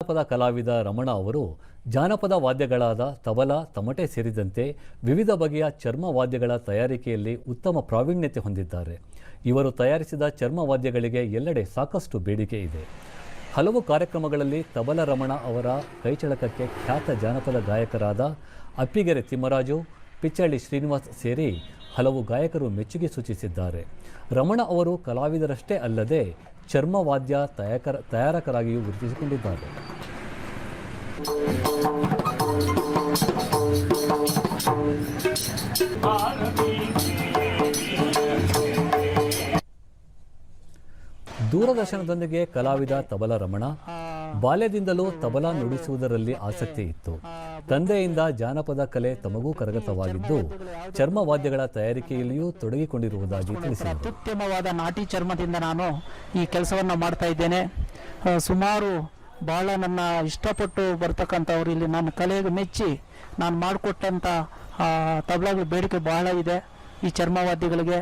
ಜಾನಪದ ಕಲಾವಿದ ರಮಣ ಅವರು ಜಾನಪದ ವಾದ್ಯಗಳಾದ ತಬಲ, ತಮಟೆ ಸೇರಿದಂತೆ ವಿವಿಧ ಬಗೆಯ ಚರ್ಮ ವಾದ್ಯಗಳ ತಯಾರಿಕೆಯಲ್ಲಿ ಉತ್ತಮ ಪ್ರಾವೀಣ್ಯತೆ ಹೊಂದಿದ್ದಾರೆ. ಇವರು ತಯಾರಿಸಿದ ಚರ್ಮ ವಾದ್ಯಗಳಿಗೆ ಎಲ್ಲೆಡೆ ಸಾಕಷ್ಟು ಬೇಡಿಕೆ ಇದೆ. ಹಲವು ಕಾರ್ಯಕ್ರಮಗಳಲ್ಲಿ ತಬಲ ರಮಣ ಅವರ ಕೈಚಳಕಕ್ಕೆ ಖ್ಯಾತ ಜಾನಪದ ಗಾಯಕರಾದ ಅಪ್ಪಿಗೆರೆ ತಿಮ್ಮರಾಜು, ಪಿಚ್ಚಳ್ಳಿ ಶ್ರೀನಿವಾಸ್ ಸೇರಿ ಹಲವು ಗಾಯಕರು ಮೆಚ್ಚುಗೆ ಸೂಚಿಸಿದ್ದಾರೆ. ರಮಣ ಅವರು ಕಲಾವಿದರಷ್ಟೇ ಅಲ್ಲದೆ ಚರ್ಮವಾದ್ಯ ತಯಾರಕರಾಗಿಯೂ ಗುರುತಿಸಿಕೊಂಡಿದ್ದಾರೆ. ದೂರದರ್ಶನದೊಂದಿಗೆ ಕಲಾವಿದ ತಬಲ ರಮಣ ಬಾಲ್ಯದಿಂದಲೂ ತಬಲಾ ನುಡಿಸುವುದರಲ್ಲಿ ಆಸಕ್ತಿ ಇತ್ತು. ತಂದೆಯಿಂದ ಜಾನಪದ ಕಲೆ ತಮಗೂ ಕರಗತವಾಗಿದ್ದು ಚರ್ಮವಾದ್ಯಗಳ ತಯಾರಿಕೆಯಲ್ಲಿಯೂ ತೊಡಗಿಕೊಂಡಿರುವುದಾಗಿ ತಿಳಿಸಿದರು. ಅತ್ಯುತ್ತಮವಾದ ನಾಟಿ ಚರ್ಮದಿಂದ ನಾನು ಈ ಕೆಲಸವನ್ನು ಮಾಡ್ತಾ ಇದ್ದೇನೆ. ಸುಮಾರು ಬಹಳ ನನ್ನ ಇಷ್ಟಪಟ್ಟು ಬರ್ತಕ್ಕಂಥವ್ರು ಇಲ್ಲಿ ನನ್ನ ಕಲೆಗೆ ಮೆಚ್ಚಿ ನಾನು ಮಾಡಿಕೊಟ್ಟಂಥ ತಬಲಾಗಳ ಬೇಡಿಕೆ ಬಹಳ ಇದೆ ಈ ಚರ್ಮವಾದ್ಯಗಳಿಗೆ.